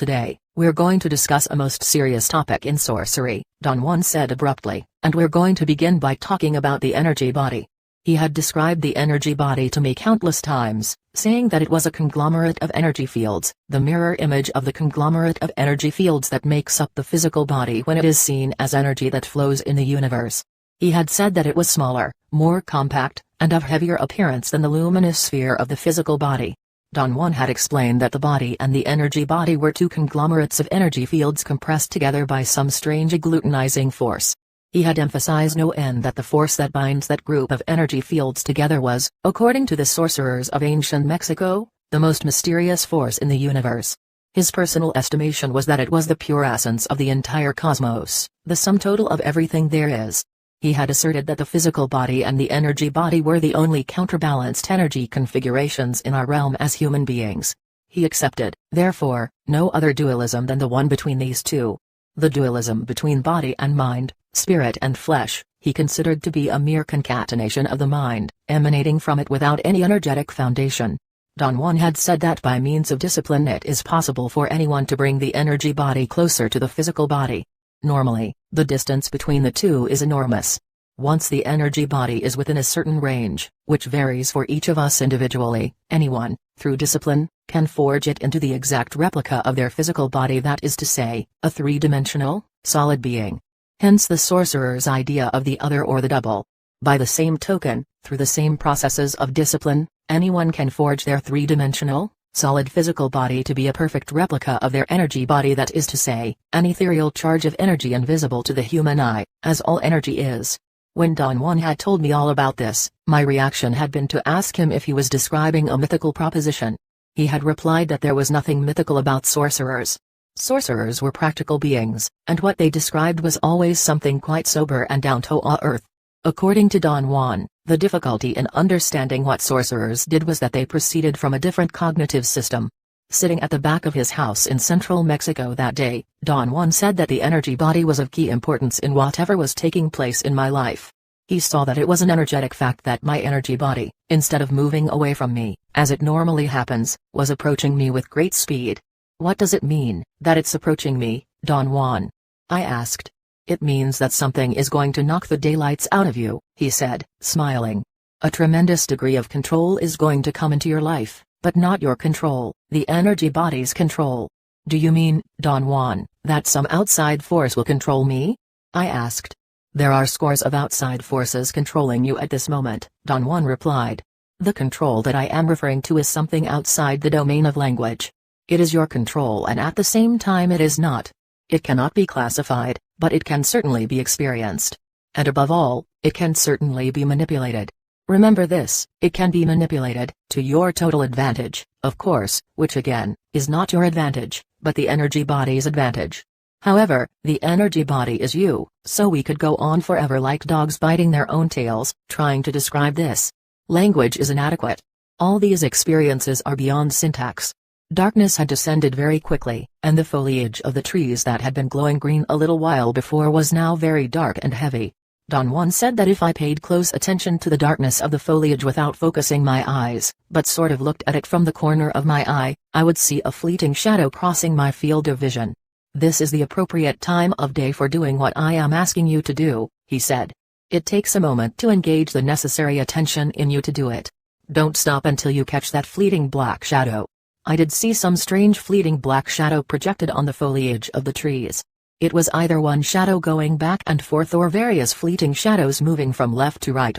Today, we're going to discuss a most serious topic in sorcery, Don Juan said abruptly, and we're going to begin by talking about the energy body. He had described the energy body to me countless times, saying that it was a conglomerate of energy fields, the mirror image of the conglomerate of energy fields that makes up the physical body when it is seen as energy that flows in the universe. He had said that it was smaller, more compact, and of heavier appearance than the luminous sphere of the physical body. Don Juan had explained that the body and the energy body were two conglomerates of energy fields compressed together by some strange agglutinizing force. He had emphasized no end that the force that binds that group of energy fields together was, according to the sorcerers of ancient Mexico, the most mysterious force in the universe. His personal estimation was that it was the pure essence of the entire cosmos, the sum total of everything there is. He had asserted that the physical body and the energy body were the only counterbalanced energy configurations in our realm as human beings. He accepted, therefore, no other dualism than the one between these two. The dualism between body and mind, spirit and flesh, he considered to be a mere concatenation of the mind, emanating from it without any energetic foundation. Don Juan had said that by means of discipline it is possible for anyone to bring the energy body closer to the physical body. Normally, the distance between the two is enormous. Once the energy body is within a certain range, which varies for each of us individually, anyone, through discipline, can forge it into the exact replica of their physical body, that is to say, a three-dimensional, solid being. Hence the sorcerer's idea of the other or the double. By the same token, through the same processes of discipline, anyone can forge their three-dimensional, solid physical body to be a perfect replica of their energy body, that is to say, an ethereal charge of energy invisible to the human eye, as all energy is. When Don Juan had told me all about this, my reaction had been to ask him if he was describing a mythical proposition. He had replied that there was nothing mythical about sorcerers. Sorcerers were practical beings, and what they described was always something quite sober and down to earth. According to Don Juan, the difficulty in understanding what sorcerers did was that they proceeded from a different cognitive system. Sitting at the back of his house in central Mexico that day, Don Juan said that the energy body was of key importance in whatever was taking place in my life. He saw that it was an energetic fact that my energy body, instead of moving away from me, as it normally happens, was approaching me with great speed. What does it mean, that it's approaching me, Don Juan? I asked. It means that something is going to knock the daylights out of you, he said, smiling. A tremendous degree of control is going to come into your life, but not your control, the energy body's control. Do you mean, Don Juan, that some outside force will control me? I asked. There are scores of outside forces controlling you at this moment, Don Juan replied. The control that I am referring to is something outside the domain of language. It is your control, and at the same time it is not. It cannot be classified, but it can certainly be experienced. And above all, it can certainly be manipulated. Remember this, it can be manipulated, to your total advantage, of course, which again, is not your advantage, but the energy body's advantage. However, the energy body is you, so we could go on forever like dogs biting their own tails, trying to describe this. Language is inadequate. All these experiences are beyond syntax. Darkness had descended very quickly, and the foliage of the trees that had been glowing green a little while before was now very dark and heavy. Don Juan said that if I paid close attention to the darkness of the foliage without focusing my eyes, but sort of looked at it from the corner of my eye, I would see a fleeting shadow crossing my field of vision. This is the appropriate time of day for doing what I am asking you to do, he said. It takes a moment to engage the necessary attention in you to do it. Don't stop until you catch that fleeting black shadow. I did see some strange fleeting black shadow projected on the foliage of the trees. It was either one shadow going back and forth or various fleeting shadows moving from left to right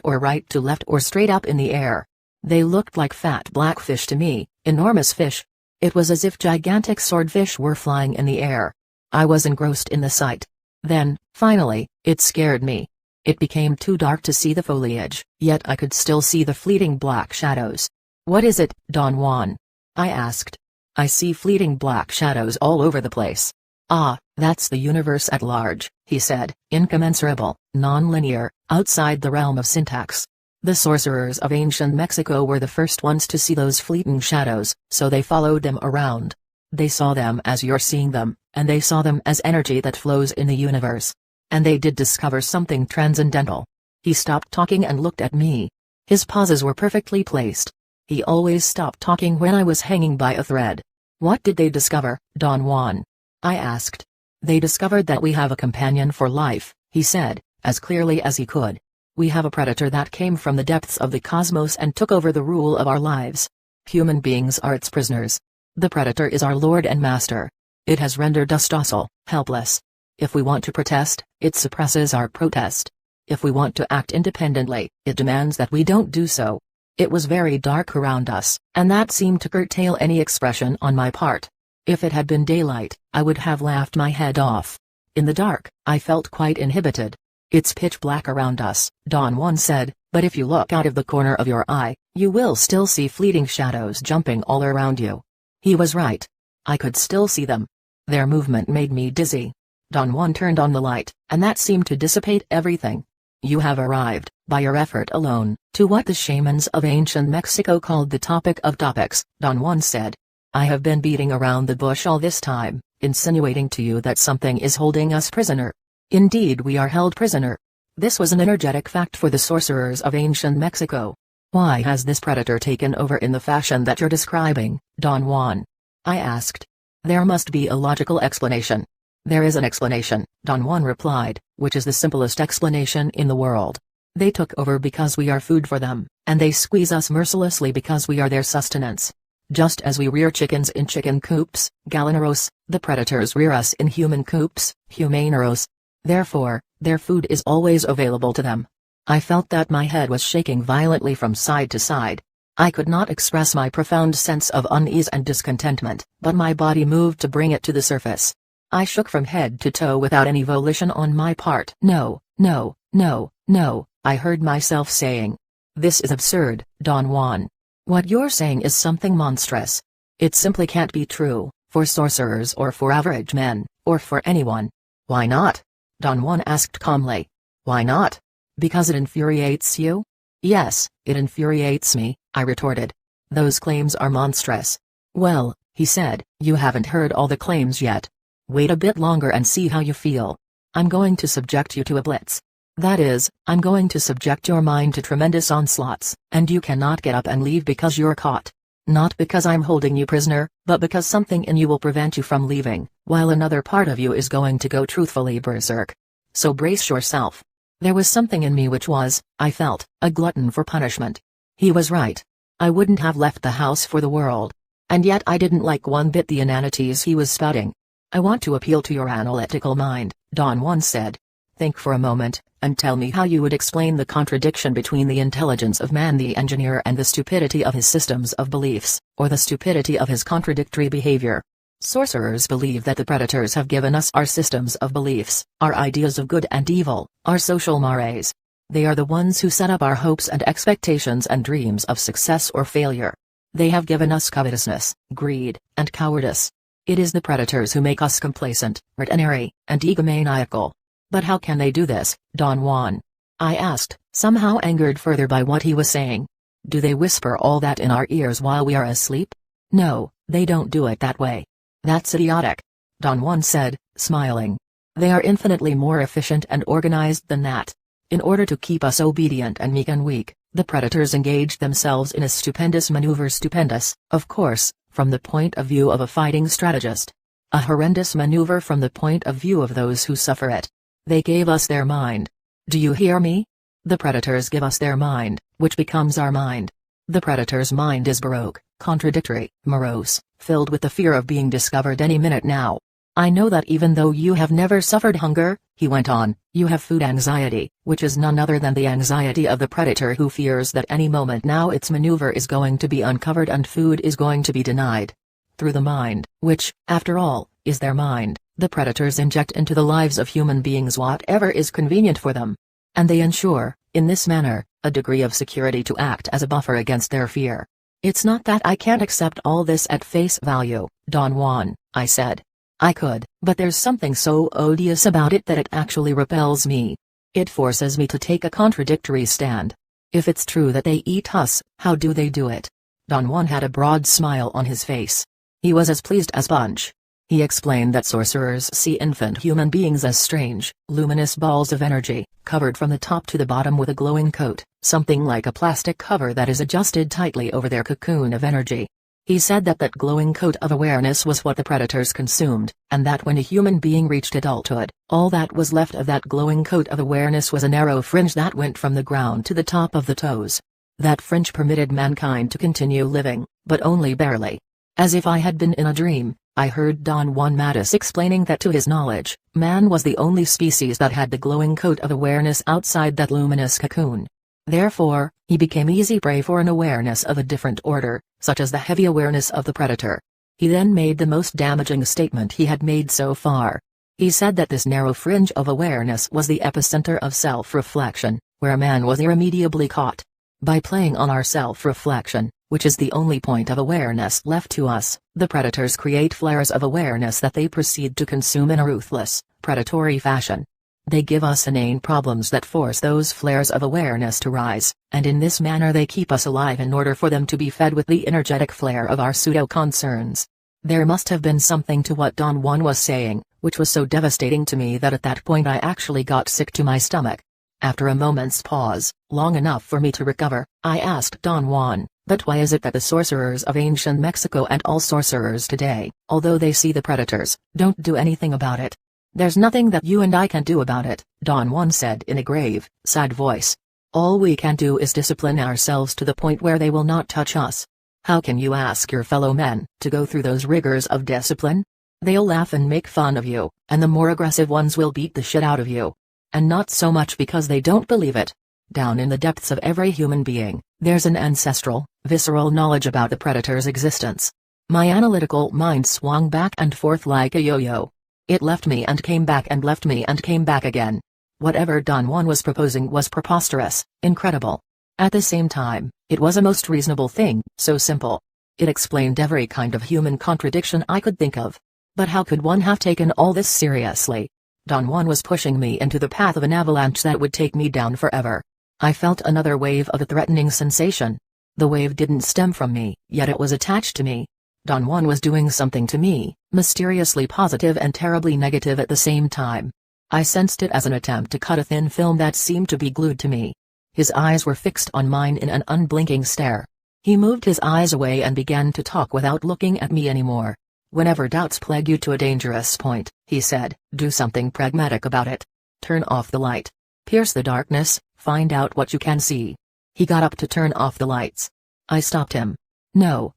to left or straight up in the air. They looked like fat black fish to me, enormous fish. It was as if gigantic swordfish were flying in the air. I was engrossed in the sight. Then, finally, it scared me. It became too dark to see the foliage, yet I could still see the fleeting black shadows. What is it, Don Juan? I asked. I see fleeting black shadows all over the place. Ah, that's the universe at large, he said, incommensurable, non-linear, outside the realm of syntax. The sorcerers of ancient Mexico were the first ones to see those fleeting shadows, so they followed them around. They saw them as you're seeing them, and they saw them as energy that flows in the universe. And they did discover something transcendental. He stopped talking and looked at me. His pauses were perfectly placed. He always stopped talking when I was hanging by a thread. What did they discover, Don Juan? I asked. They discovered that we have a companion for life, he said, as clearly as he could. We have a predator that came from the depths of the cosmos and took over the rule of our lives. Human beings are its prisoners. The predator is our lord and master. It has rendered us docile, helpless. If we want to protest, it suppresses our protest. If we want to act independently, it demands that we don't do so. It was very dark around us, and that seemed to curtail any expression on my part. If it had been daylight, I would have laughed my head off. In the dark, I felt quite inhibited. It's pitch black around us, Don Juan said, but if you look out of the corner of your eye, you will still see fleeting shadows jumping all around you. He was right. I could still see them. Their movement made me dizzy. Don Juan turned on the light, and that seemed to dissipate everything. You have arrived, by your effort alone, to what the shamans of ancient Mexico called the topic of topics, Don Juan said. I have been beating around the bush all this time, insinuating to you that something is holding us prisoner. Indeed, we are held prisoner. This was an energetic fact for the sorcerers of ancient Mexico. Why has this predator taken over in the fashion that you're describing, Don Juan? I asked. There must be a logical explanation. There is an explanation, Don Juan replied, which is the simplest explanation in the world. They took over because we are food for them, and they squeeze us mercilessly because we are their sustenance. Just as we rear chickens in chicken coops, gallineros, the predators rear us in human coops, humaneros. Therefore, their food is always available to them. I felt that my head was shaking violently from side to side. I could not express my profound sense of unease and discontentment, but my body moved to bring it to the surface. I shook from head to toe without any volition on my part. No, no, no, no, I heard myself saying. This is absurd, Don Juan. What you're saying is something monstrous. It simply can't be true, for sorcerers or for average men, or for anyone. Why not? Don Juan asked calmly. Why not? Because it infuriates you? Yes, it infuriates me, I retorted. Those claims are monstrous. Well, he said, you haven't heard all the claims yet. Wait a bit longer and see how you feel. I'm going to subject you to a blitz. That is, I'm going to subject your mind to tremendous onslaughts, and you cannot get up and leave because you're caught. Not because I'm holding you prisoner, but because something in you will prevent you from leaving, while another part of you is going to go truthfully berserk. So brace yourself. There was something in me which was, I felt, a glutton for punishment. He was right. I wouldn't have left the house for the world. And yet I didn't like one bit the inanities he was spouting. I want to appeal to your analytical mind, Don Juan said. Think for a moment, and tell me how you would explain the contradiction between the intelligence of man the engineer and the stupidity of his systems of beliefs, or the stupidity of his contradictory behavior. Sorcerers believe that the predators have given us our systems of beliefs, our ideas of good and evil, our social mores. They are the ones who set up our hopes and expectations and dreams of success or failure. They have given us covetousness, greed, and cowardice. It is the predators who make us complacent, retenary, and egomaniacal. But how can they do this, Don Juan? I asked, somehow angered further by what he was saying. Do they whisper all that in our ears while we are asleep? No, they don't do it that way. That's idiotic. Don Juan said, smiling. They are infinitely more efficient and organized than that. In order to keep us obedient and meek and weak, the predators engage themselves in a stupendous maneuver stupendous, of course, from the point of view of a fighting strategist. A horrendous maneuver from the point of view of those who suffer it. They gave us their mind. Do you hear me? The predators give us their mind, which becomes our mind. The predator's mind is baroque, contradictory, morose, filled with the fear of being discovered any minute now. I know that even though you have never suffered hunger, he went on, you have food anxiety, which is none other than the anxiety of the predator who fears that any moment now its maneuver is going to be uncovered and food is going to be denied. Through the mind, which, after all, is their mind, the predators inject into the lives of human beings whatever is convenient for them. And they ensure, in this manner, a degree of security to act as a buffer against their fear. It's not that I can't accept all this at face value, Don Juan, I said. I could, but there's something so odious about it that it actually repels me. It forces me to take a contradictory stand. If it's true that they eat us, how do they do it? Don Juan had a broad smile on his face. He was as pleased as Punch. He explained that sorcerers see infant human beings as strange, luminous balls of energy, covered from the top to the bottom with a glowing coat, something like a plastic cover that is adjusted tightly over their cocoon of energy. He said that that glowing coat of awareness was what the predators consumed, and that when a human being reached adulthood, all that was left of that glowing coat of awareness was a narrow fringe that went from the ground to the top of the toes. That fringe permitted mankind to continue living, but only barely. As if I had been in a dream, I heard Don Juan Matus explaining that to his knowledge, man was the only species that had the glowing coat of awareness outside that luminous cocoon. Therefore, he became easy prey for an awareness of a different order, such as the heavy awareness of the predator. He then made the most damaging statement he had made so far. He said that this narrow fringe of awareness was the epicenter of self-reflection, where man was irremediably caught. By playing on our self-reflection, which is the only point of awareness left to us, the predators create flares of awareness that they proceed to consume in a ruthless, predatory fashion. They give us inane problems that force those flares of awareness to rise, and in this manner they keep us alive in order for them to be fed with the energetic flare of our pseudo-concerns. There must have been something to what Don Juan was saying, which was so devastating to me that at that point I actually got sick to my stomach. After a moment's pause, long enough for me to recover, I asked Don Juan, but why is it that the sorcerers of ancient Mexico and all sorcerers today, although they see the predators, don't do anything about it? There's nothing that you and I can do about it, Don Juan said in a grave, sad voice. All we can do is discipline ourselves to the point where they will not touch us. How can you ask your fellow men to go through those rigors of discipline? They'll laugh and make fun of you, and the more aggressive ones will beat the shit out of you. And not so much because they don't believe it. Down in the depths of every human being, there's an ancestral, visceral knowledge about the predator's existence. My analytical mind swung back and forth like a yo-yo. It left me and came back and left me and came back again. Whatever Don Juan was proposing was preposterous, incredible. At the same time, it was a most reasonable thing, so simple. It explained every kind of human contradiction I could think of. But how could one have taken all this seriously? Don Juan was pushing me into the path of an avalanche that would take me down forever. I felt another wave of a threatening sensation. The wave didn't stem from me, yet it was attached to me. Don Juan was doing something to me, mysteriously positive and terribly negative at the same time. I sensed it as an attempt to cut a thin film that seemed to be glued to me. His eyes were fixed on mine in an unblinking stare. He moved his eyes away and began to talk without looking at me anymore. Whenever doubts plague you to a dangerous point, he said, do something pragmatic about it. Turn off the light. Pierce the darkness, find out what you can see. He got up to turn off the lights. I stopped him. No,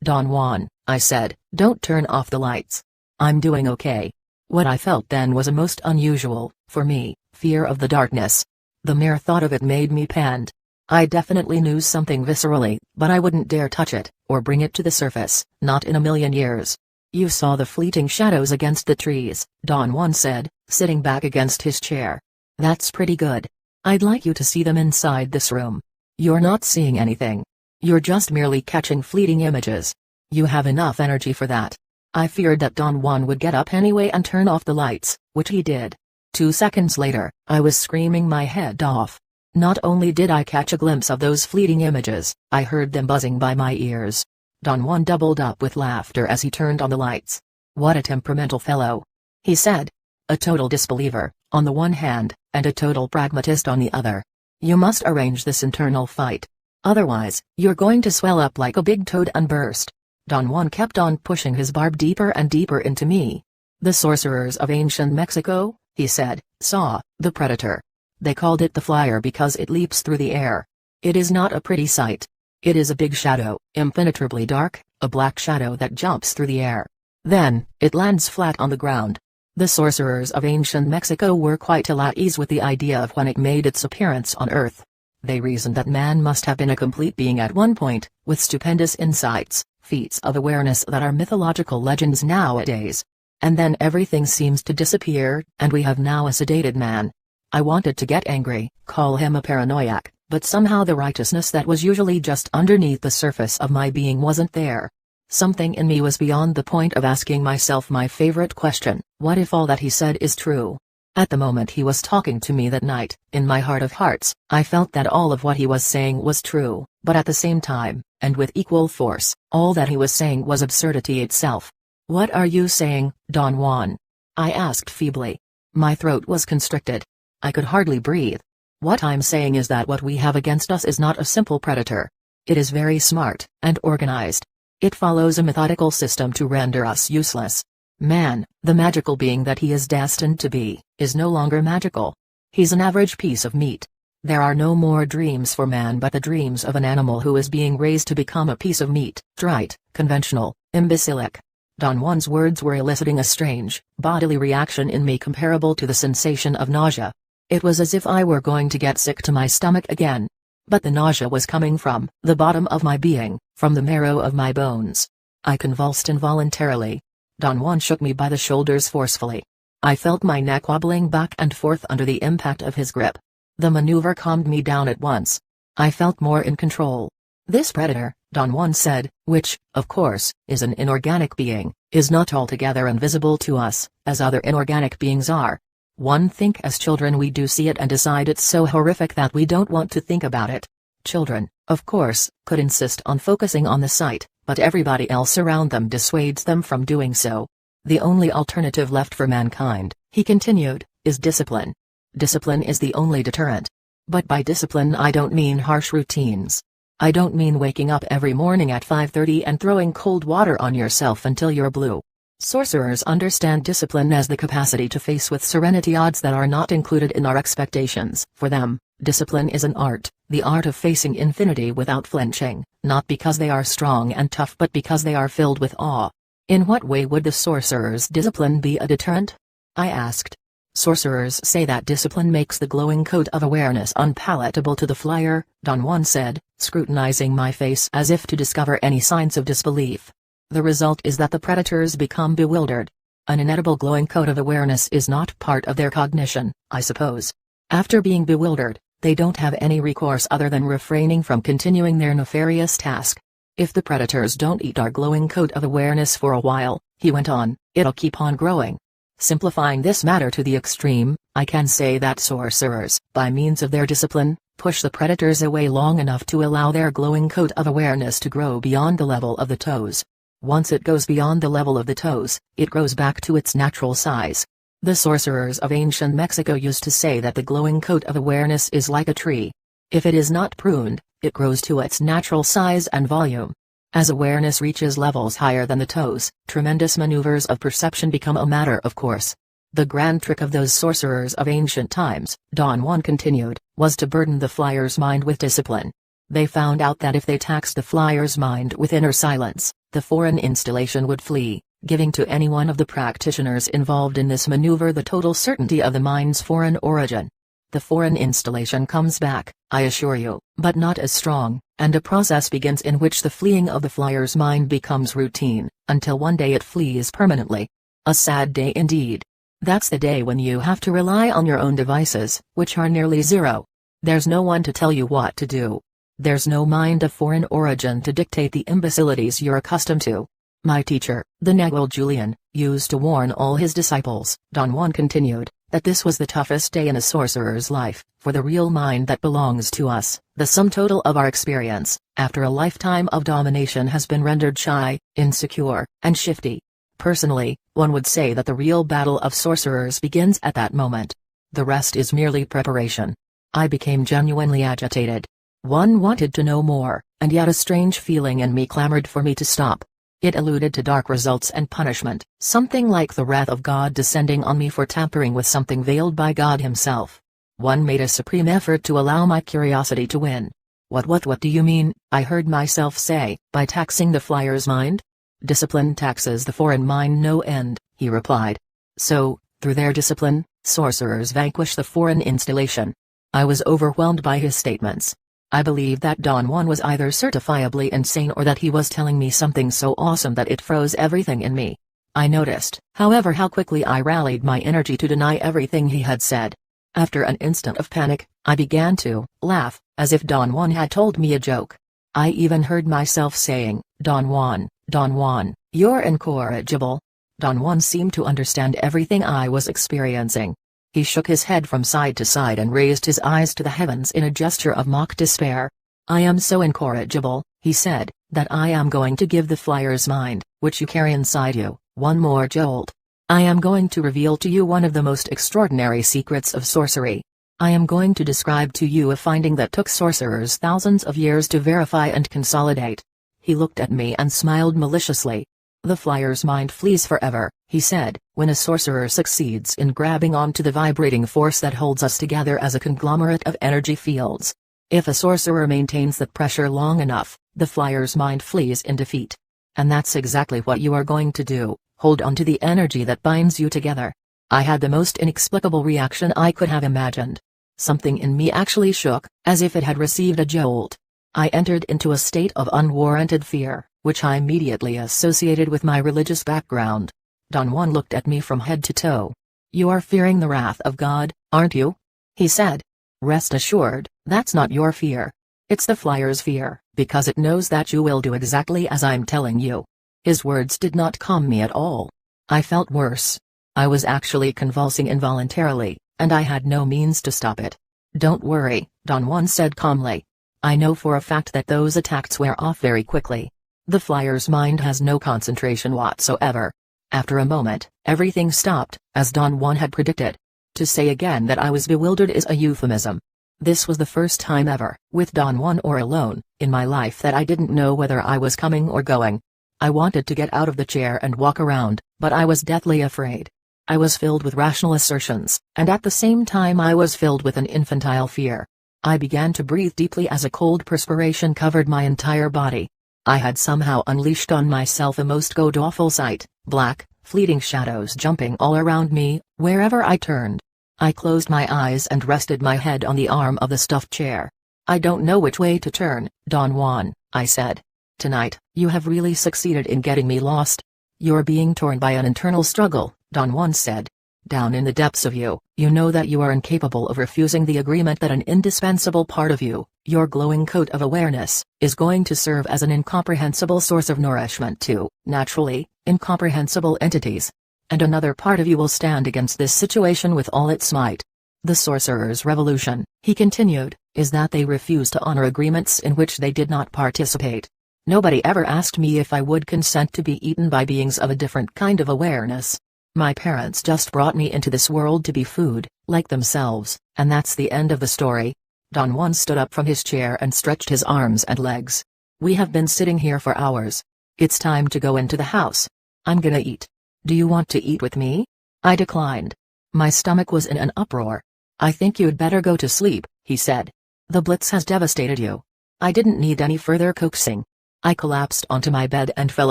Don Juan, I said, don't turn off the lights. I'm doing okay. What I felt then was a most unusual, for me, fear of the darkness. The mere thought of it made me pant. I definitely knew something viscerally, but I wouldn't dare touch it, or bring it to the surface, not in a million years. You saw the fleeting shadows against the trees, Don Juan said, sitting back against his chair. That's pretty good. I'd like you to see them inside this room. You're not seeing anything. You're just merely catching fleeting images. You have enough energy for that. I feared that Don Juan would get up anyway and turn off the lights, which he did. 2 seconds later, I was screaming my head off. Not only did I catch a glimpse of those fleeting images, I heard them buzzing by my ears. Don Juan doubled up with laughter as he turned on the lights. What a temperamental fellow. He said. A total disbeliever, on the one hand, and a total pragmatist on the other. You must arrange this internal fight. Otherwise, you're going to swell up like a big toad and burst. Don Juan kept on pushing his barb deeper and deeper into me. The sorcerers of ancient Mexico, he said, saw the predator. They called it the flyer because it leaps through the air. It is not a pretty sight. It is a big shadow, impenetrably dark, a black shadow that jumps through the air. Then, it lands flat on the ground. The sorcerers of ancient Mexico were quite ill at ease with the idea of when it made its appearance on Earth. They reasoned that man must have been a complete being at one point, with stupendous insights, feats of awareness that are mythological legends nowadays. And then everything seems to disappear, and we have now a sedated man. I wanted to get angry, call him a paranoiac, but somehow the righteousness that was usually just underneath the surface of my being wasn't there. Something in me was beyond the point of asking myself my favorite question, what if all that he said is true? At the moment he was talking to me that night, in my heart of hearts, I felt that all of what he was saying was true, but at the same time, and with equal force, all that he was saying was absurdity itself. What are you saying, Don Juan? I asked feebly. My throat was constricted. I could hardly breathe. What I'm saying is that what we have against us is not a simple predator. It is very smart, and organized. It follows a methodical system to render us useless. Man, the magical being that he is destined to be, is no longer magical. He's an average piece of meat. There are no more dreams for man but the dreams of an animal who is being raised to become a piece of meat, trite, conventional, imbecilic. Don Juan's words were eliciting a strange, bodily reaction in me comparable to the sensation of nausea. It was as if I were going to get sick to my stomach again. But the nausea was coming from the bottom of my being, from the marrow of my bones. I convulsed involuntarily. Don Juan shook me by the shoulders forcefully. I felt my neck wobbling back and forth under the impact of his grip. The maneuver calmed me down at once. I felt more in control. This predator, Don Juan said, which, of course, is an inorganic being, is not altogether invisible to us, as other inorganic beings are. One think as children we do see it and decide it's so horrific that we don't want to think about it. Children, of course, could insist on focusing on the sight, but everybody else around them dissuades them from doing so. The only alternative left for mankind, he continued, is discipline. Discipline is the only deterrent. But by discipline I don't mean harsh routines. I don't mean waking up every morning at 5:30 and throwing cold water on yourself until you're blue. Sorcerers understand discipline as the capacity to face with serenity odds that are not included in our expectations. For them, discipline is an art, the art of facing infinity without flinching, not because they are strong and tough but because they are filled with awe. In what way would the sorcerer's discipline be a deterrent? I asked. Sorcerers say that discipline makes the glowing coat of awareness unpalatable to the flyer, Don Juan said, scrutinizing my face as if to discover any signs of disbelief. The result is that the predators become bewildered. An inedible glowing coat of awareness is not part of their cognition, I suppose. After being bewildered, they don't have any recourse other than refraining from continuing their nefarious task. If the predators don't eat our glowing coat of awareness for a while, he went on, it'll keep on growing. Simplifying this matter to the extreme, I can say that sorcerers, by means of their discipline, push the predators away long enough to allow their glowing coat of awareness to grow beyond the level of the toes. Once it goes beyond the level of the toes, it grows back to its natural size. The sorcerers of ancient Mexico used to say that the glowing coat of awareness is like a tree. If it is not pruned, it grows to its natural size and volume. As awareness reaches levels higher than the toes, tremendous maneuvers of perception become a matter of course. The grand trick of those sorcerers of ancient times, Don Juan continued, was to burden the flyer's mind with discipline. They found out that if they taxed the flyer's mind with inner silence, the foreign installation would flee, giving to any one of the practitioners involved in this maneuver the total certainty of the mind's foreign origin. The foreign installation comes back, I assure you, but not as strong, and a process begins in which the fleeing of the flyer's mind becomes routine, until one day it flees permanently. A sad day indeed. That's the day when you have to rely on your own devices, which are nearly zero. There's no one to tell you what to do. There's no mind of foreign origin to dictate the imbecilities you're accustomed to. My teacher, the Nagual Julian, used to warn all his disciples, Don Juan continued, that this was the toughest day in a sorcerer's life, for the real mind that belongs to us, the sum total of our experience, after a lifetime of domination has been rendered shy, insecure, and shifty. Personally, one would say that the real battle of sorcerers begins at that moment. The rest is merely preparation. I became genuinely agitated. One wanted to know more, and yet a strange feeling in me clamored for me to stop. It alluded to dark results and punishment, something like the wrath of God descending on me for tampering with something veiled by God himself. One made a supreme effort to allow my curiosity to win. What do you mean, I heard myself say, by taxing the flyer's mind? Discipline taxes the foreign mind no end, he replied. So, through their discipline, sorcerers vanquish the foreign installation. I was overwhelmed by his statements. I believed that Don Juan was either certifiably insane or that he was telling me something so awesome that it froze everything in me. I noticed, however, how quickly I rallied my energy to deny everything he had said. After an instant of panic, I began to laugh, as if Don Juan had told me a joke. I even heard myself saying, Don Juan, you're incorrigible. Don Juan seemed to understand everything I was experiencing. He shook his head from side to side and raised his eyes to the heavens in a gesture of mock despair. I am so incorrigible, he said, that I am going to give the flyer's mind, which you carry inside you, one more jolt. I am going to reveal to you one of the most extraordinary secrets of sorcery. I am going to describe to you a finding that took sorcerers thousands of years to verify and consolidate. He looked at me and smiled maliciously. The flyer's mind flees forever, he said, when a sorcerer succeeds in grabbing onto the vibrating force that holds us together as a conglomerate of energy fields. If a sorcerer maintains that pressure long enough, the flyer's mind flees in defeat. And that's exactly what you are going to do, hold on to the energy that binds you together. I had the most inexplicable reaction I could have imagined. Something in me actually shook, as if it had received a jolt. I entered into a state of unwarranted fear, which I immediately associated with my religious background. Don Juan looked at me from head to toe. "You are fearing the wrath of God, aren't you?" he said. "Rest assured, that's not your fear. It's the flyer's fear, because it knows that you will do exactly as I'm telling you." His words did not calm me at all. I felt worse. I was actually convulsing involuntarily, and I had no means to stop it. "Don't worry," Don Juan said calmly. "I know for a fact that those attacks wear off very quickly. The flyer's mind has no concentration whatsoever." After a moment, everything stopped, as Don Juan had predicted. To say again that I was bewildered is a euphemism. This was the first time ever, with Don Juan or alone, in my life that I didn't know whether I was coming or going. I wanted to get out of the chair and walk around, but I was deathly afraid. I was filled with rational assertions, and at the same time I was filled with an infantile fear. I began to breathe deeply as a cold perspiration covered my entire body. I had somehow unleashed on myself a most god-awful sight, black, fleeting shadows jumping all around me, wherever I turned. I closed my eyes and rested my head on the arm of the stuffed chair. "I don't know which way to turn, Don Juan," I said. "Tonight, you have really succeeded in getting me lost. You're being torn by an internal struggle," Don Juan said. "Down in the depths of you, you know that you are incapable of refusing the agreement that an indispensable part of you, your glowing coat of awareness, is going to serve as an incomprehensible source of nourishment to, naturally, incomprehensible entities. And another part of you will stand against this situation with all its might. The sorcerer's revolution," he continued, "is that they refuse to honor agreements in which they did not participate. Nobody ever asked me if I would consent to be eaten by beings of a different kind of awareness. My parents just brought me into this world to be food, like themselves, and that's the end of the story." Don Juan stood up from his chair and stretched his arms and legs. "We have been sitting here for hours. It's time to go into the house. I'm gonna eat. Do you want to eat with me?" I declined. My stomach was in an uproar. "I think you'd better go to sleep," he said. "The blitz has devastated you." I didn't need any further coaxing. I collapsed onto my bed and fell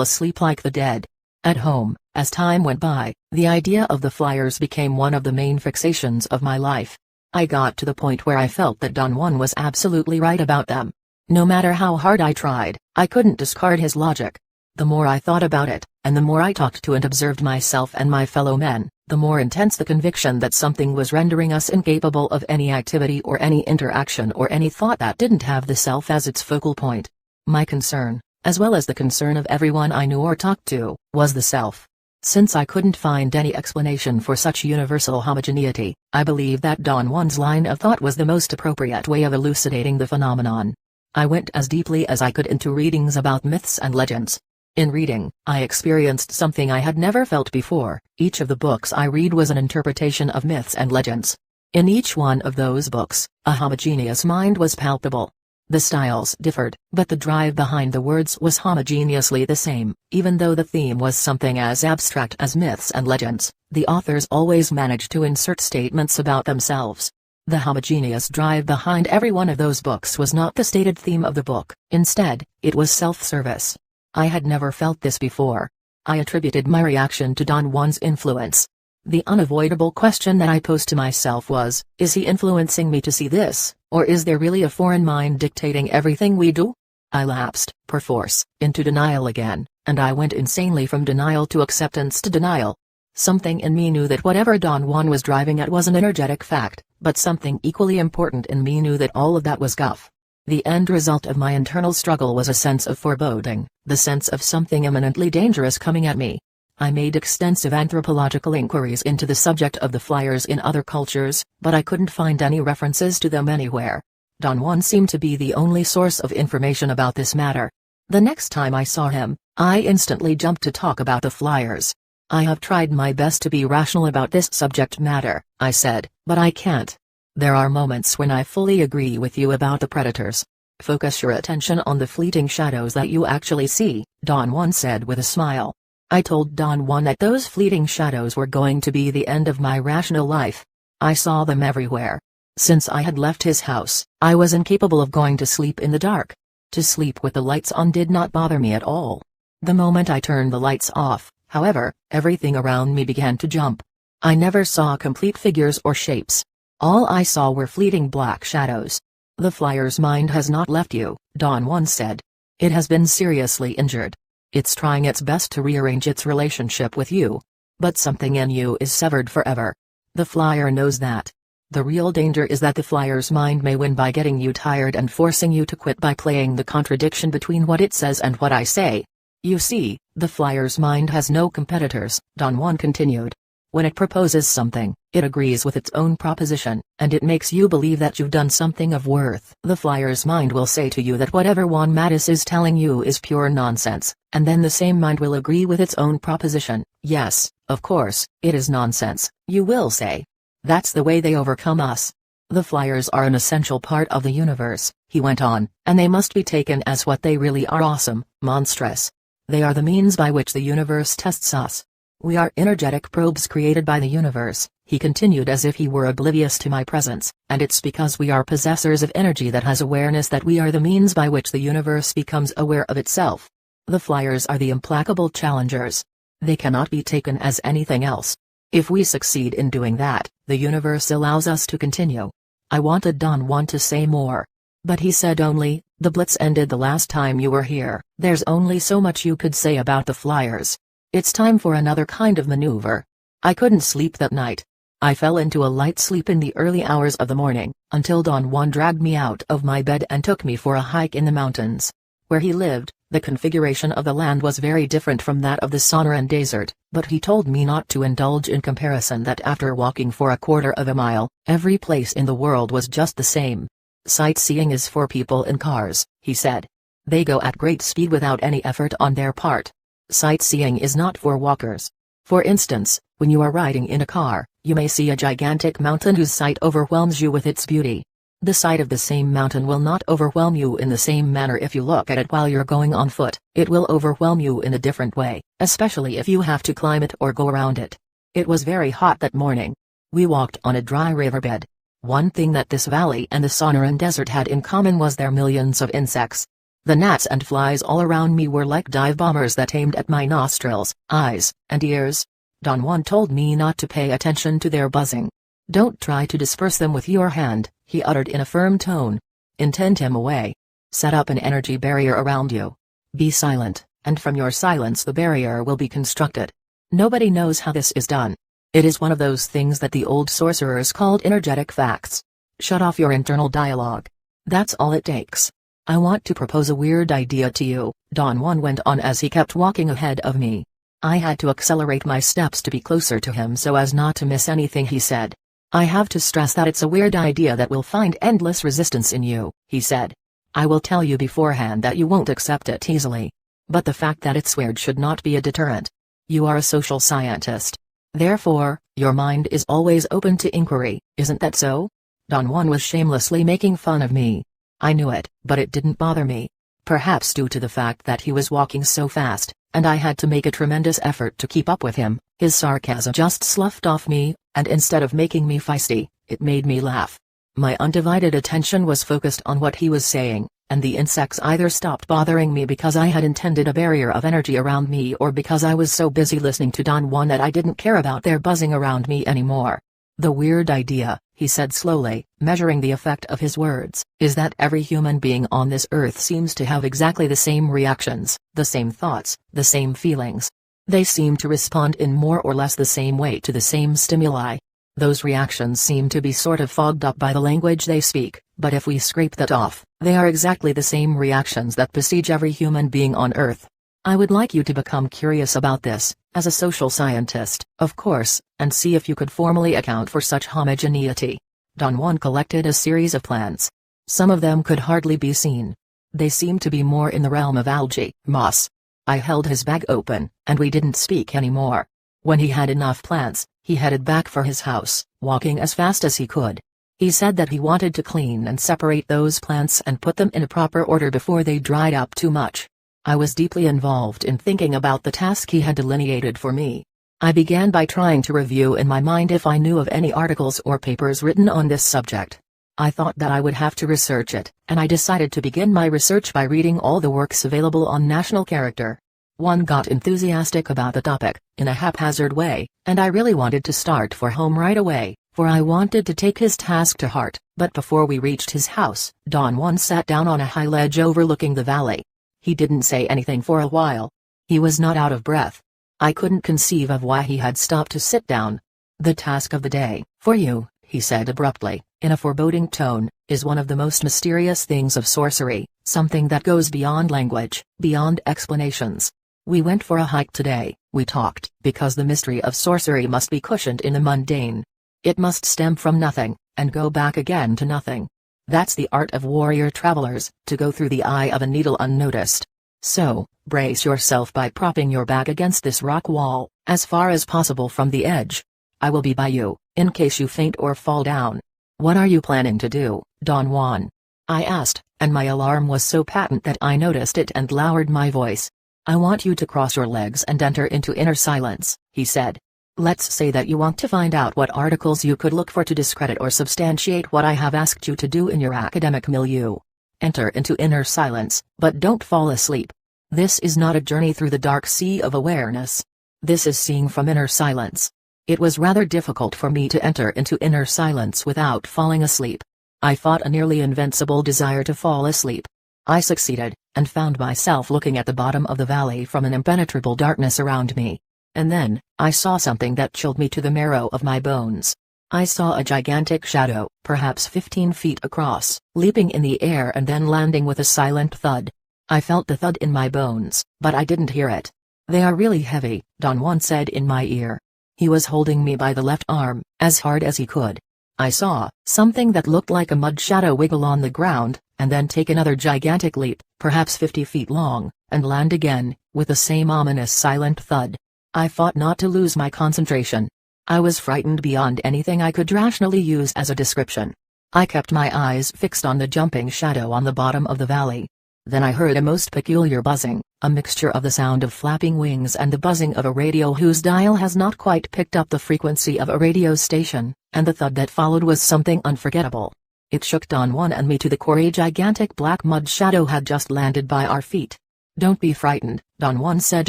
asleep like the dead. At home, as time went by, the idea of the flyers became one of the main fixations of my life. I got to the point where I felt that Don Juan was absolutely right about them. No matter how hard I tried, I couldn't discard his logic. The more I thought about it, and the more I talked to and observed myself and my fellow men, the more intense the conviction that something was rendering us incapable of any activity or any interaction or any thought that didn't have the self as its focal point. My concern, as well as the concern of everyone I knew or talked to, was the self. Since I couldn't find any explanation for such universal homogeneity, I believe that Don Juan's line of thought was the most appropriate way of elucidating the phenomenon. I went as deeply as I could into readings about myths and legends. In reading, I experienced something I had never felt before. Each of the books I read was an interpretation of myths and legends. In each one of those books, a homogeneous mind was palpable. The styles differed, but the drive behind the words was homogeneously the same. Even though the theme was something as abstract as myths and legends, the authors always managed to insert statements about themselves. The homogeneous drive behind every one of those books was not the stated theme of the book. Instead, it was self-service. I had never felt this before. I attributed my reaction to Don Juan's influence. The unavoidable question that I posed to myself was, is he influencing me to see this, or is there really a foreign mind dictating everything we do? I lapsed, perforce, into denial again, and I went insanely from denial to acceptance to denial. Something in me knew that whatever Don Juan was driving at was an energetic fact, but something equally important in me knew that all of that was guff. The end result of my internal struggle was a sense of foreboding, the sense of something imminently dangerous coming at me. I made extensive anthropological inquiries into the subject of the flyers in other cultures, but I couldn't find any references to them anywhere. Don Juan seemed to be the only source of information about this matter. The next time I saw him, I instantly jumped to talk about the flyers. "I have tried my best to be rational about this subject matter," I said, "but I can't. There are moments when I fully agree with you about the predators. Focus your attention on the fleeting shadows that you actually see, Don Juan said with a smile. I told Don Juan that those fleeting shadows were going to be the end of my rational life. I saw them everywhere. Since I had left his house, I was incapable of going to sleep in the dark. To sleep with the lights on did not bother me at all. The moment I turned the lights off, however, everything around me began to jump. I never saw complete figures or shapes. All I saw were fleeting black shadows. The flyer's mind has not left you, Don Juan said. It has been seriously injured. It's trying its best to rearrange its relationship with you. But something in you is severed forever. The flyer knows that. The real danger is that the flyer's mind may win by getting you tired and forcing you to quit by playing the contradiction between what it says and what I say. You see, the flyer's mind has no competitors, Don Juan continued. When it proposes something, it agrees with its own proposition, and it makes you believe that you've done something of worth. The flyer's mind will say to you that whatever Juan Mattis is telling you is pure nonsense, and then the same mind will agree with its own proposition. Yes, of course, it is nonsense, you will say. That's the way they overcome us. The flyers are an essential part of the universe, he went on, and they must be taken as what they really are: awesome, monstrous. They are the means by which the universe tests us. We are energetic probes created by the universe, he continued as if he were oblivious to my presence, and it's because we are possessors of energy that has awareness that we are the means by which the universe becomes aware of itself. The flyers are the implacable challengers. They cannot be taken as anything else. If we succeed in doing that, the universe allows us to continue. I wanted Don Juan to say more. But he said only, the blitz ended the last time you were here. There's only so much you could say about the flyers. It's time for another kind of maneuver. I couldn't sleep that night. I fell into a light sleep in the early hours of the morning, until Don Juan dragged me out of my bed and took me for a hike in the mountains. Where he lived, the configuration of the land was very different from that of the Sonoran Desert, but he told me not to indulge in comparison, that after walking for a quarter of a mile, every place in the world was just the same. Sightseeing is for people in cars, he said. They go at great speed without any effort on their part. Sightseeing is not for walkers. For instance, when you are riding in a car, you may see a gigantic mountain whose sight overwhelms you with its beauty. The sight of the same mountain will not overwhelm you in the same manner if you look at it while you're going on foot. It will overwhelm you in a different way, especially if you have to climb it or go around it. It was very hot that morning. We walked on a dry riverbed. One thing that this valley and the Sonoran Desert had in common was their millions of insects. The gnats and flies all around me were like dive bombers that aimed at my nostrils, eyes, and ears. Don Juan told me not to pay attention to their buzzing. Don't try to disperse them with your hand, he uttered in a firm tone. Intend him away. Set up an energy barrier around you. Be silent, and from your silence the barrier will be constructed. Nobody knows how this is done. It is one of those things that the old sorcerers called energetic facts. Shut off your internal dialogue. That's all it takes. I want to propose a weird idea to you, Don Juan went on as he kept walking ahead of me. I had to accelerate my steps to be closer to him so as not to miss anything he said. I have to stress that it's a weird idea that will find endless resistance in you, he said. I will tell you beforehand that you won't accept it easily. But the fact that it's weird should not be a deterrent. You are a social scientist. Therefore, your mind is always open to inquiry, isn't that so? Don Juan was shamelessly making fun of me. I knew it, but it didn't bother me. Perhaps due to the fact that he was walking so fast, and I had to make a tremendous effort to keep up with him, his sarcasm just sloughed off me, and instead of making me feisty, it made me laugh. My undivided attention was focused on what he was saying, and the insects either stopped bothering me because I had intended a barrier of energy around me or because I was so busy listening to Don Juan that I didn't care about their buzzing around me anymore. The weird idea, he said slowly, measuring the effect of his words, is that every human being on this earth seems to have exactly the same reactions, the same thoughts, the same feelings. They seem to respond in more or less the same way to the same stimuli. Those reactions seem to be sort of fogged up by the language they speak, but if we scrape that off, they are exactly the same reactions that besiege every human being on Earth. I would like you to become curious about this, as a social scientist, of course, and see if you could formally account for such homogeneity. Don Juan collected a series of plants. Some of them could hardly be seen. They seemed to be more in the realm of algae, moss. I held his bag open, and we didn't speak anymore. When he had enough plants, he headed back for his house, walking as fast as he could. He said that he wanted to clean and separate those plants and put them in a proper order before they dried up too much. I was deeply involved in thinking about the task he had delineated for me. I began by trying to review in my mind if I knew of any articles or papers written on this subject. I thought that I would have to research it, and I decided to begin my research by reading all the works available on national character. One got enthusiastic about the topic, in a haphazard way, and I really wanted to start for home right away, for I wanted to take his task to heart. But before we reached his house, Don Juan sat down on a high ledge overlooking the valley. He didn't say anything for a while. He was not out of breath. I couldn't conceive of why he had stopped to sit down. "The task of the day, for you," he said abruptly, in a foreboding tone, "is one of the most mysterious things of sorcery, something that goes beyond language, beyond explanations. We went for a hike today, we talked, because the mystery of sorcery must be cushioned in the mundane. It must stem from nothing, and go back again to nothing. That's the art of warrior travelers, to go through the eye of a needle unnoticed. So, brace yourself by propping your back against this rock wall, as far as possible from the edge. I will be by you, in case you faint or fall down." "What are you planning to do, Don Juan?" I asked, and my alarm was so patent that I noticed it and lowered my voice. "I want you to cross your legs and enter into inner silence," he said. "Let's say that you want to find out what articles you could look for to discredit or substantiate what I have asked you to do in your academic milieu. Enter into inner silence, but don't fall asleep. This is not a journey through the dark sea of awareness. This is seeing from inner silence." It was rather difficult for me to enter into inner silence without falling asleep. I fought a nearly invincible desire to fall asleep. I succeeded, and found myself looking at the bottom of the valley from an impenetrable darkness around me. And then, I saw something that chilled me to the marrow of my bones. I saw a gigantic shadow, perhaps 15 feet across, leaping in the air and then landing with a silent thud. I felt the thud in my bones, but I didn't hear it. "They are really heavy," Don Juan said in my ear. He was holding me by the left arm, as hard as he could. I saw something that looked like a mud shadow wiggle on the ground, and then take another gigantic leap, perhaps 50 feet long, and land again, with the same ominous silent thud. I fought not to lose my concentration. I was frightened beyond anything I could rationally use as a description. I kept my eyes fixed on the jumping shadow on the bottom of the valley. Then I heard a most peculiar buzzing, a mixture of the sound of flapping wings and the buzzing of a radio whose dial has not quite picked up the frequency of a radio station, and the thud that followed was something unforgettable. It shook Don Juan and me to the core. A gigantic black mud shadow had just landed by our feet. "Don't be frightened," Don Juan said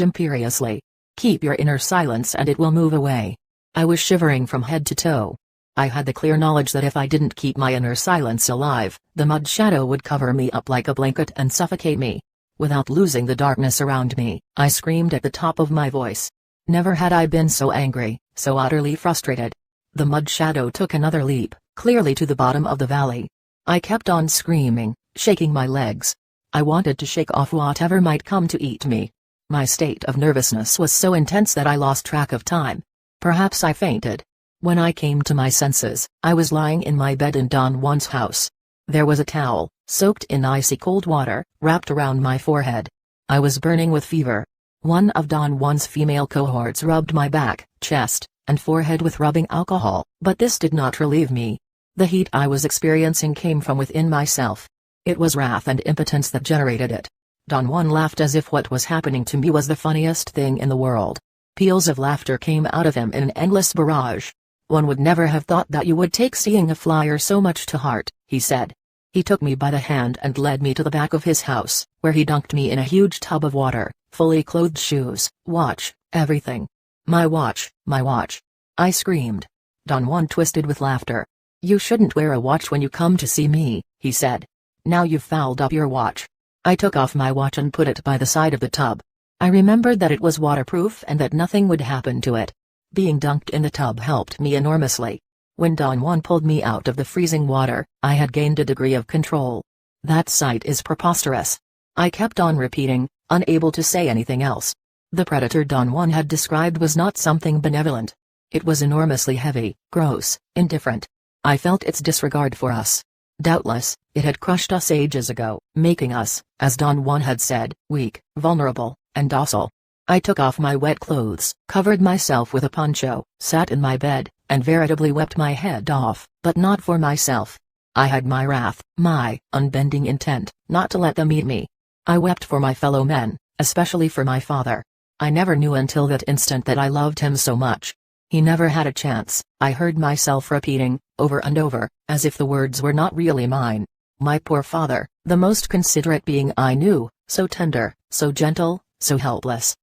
imperiously. "Keep your inner silence and it will move away." I was shivering from head to toe. I had the clear knowledge that if I didn't keep my inner silence alive, the mud shadow would cover me up like a blanket and suffocate me. Without losing the darkness around me, I screamed at the top of my voice. Never had I been so angry, so utterly frustrated. The mud shadow took another leap, clearly to the bottom of the valley. I kept on screaming, shaking my legs. I wanted to shake off whatever might come to eat me. My state of nervousness was so intense that I lost track of time. Perhaps I fainted. When I came to my senses, I was lying in my bed in Don Juan's house. There was a towel, soaked in icy cold water, wrapped around my forehead. I was burning with fever. One of Don Juan's female cohorts rubbed my back, chest, and forehead with rubbing alcohol, but this did not relieve me. The heat I was experiencing came from within myself. It was wrath and impotence that generated it. Don Juan laughed as if what was happening to me was the funniest thing in the world. Peals of laughter came out of him in an endless barrage. "One would never have thought that you would take seeing a flyer so much to heart," he said. He took me by the hand and led me to the back of his house, where he dunked me in a huge tub of water, fully clothed, shoes, watch, everything. My watch, my watch." I screamed. Don Juan twisted with laughter. "You shouldn't wear a watch when you come to see me," he said. "Now you've fouled up your watch." I took off my watch and put it by the side of the tub. I remembered that it was waterproof and that nothing would happen to it. Being dunked in the tub helped me enormously. When Don Juan pulled me out of the freezing water, I had gained a degree of control. That sight is preposterous. I kept on repeating, unable to say anything else. The predator Don Juan had described was not something benevolent. It was enormously heavy, gross, indifferent. I felt its disregard for us. Doubtless, it had crushed us ages ago, making us, as Don Juan had said, weak, vulnerable, and docile. I took off my wet clothes, covered myself with a poncho, sat in my bed, and veritably wept my head off, but not for myself. I had my wrath, my unbending intent, not to let them eat me. I wept for my fellow men, especially for my father. I never knew until that instant that I loved him so much. He never had a chance, I heard myself repeating, over and over, as if the words were not really mine. My poor father, the most considerate being I knew, so tender, so gentle, so helpless.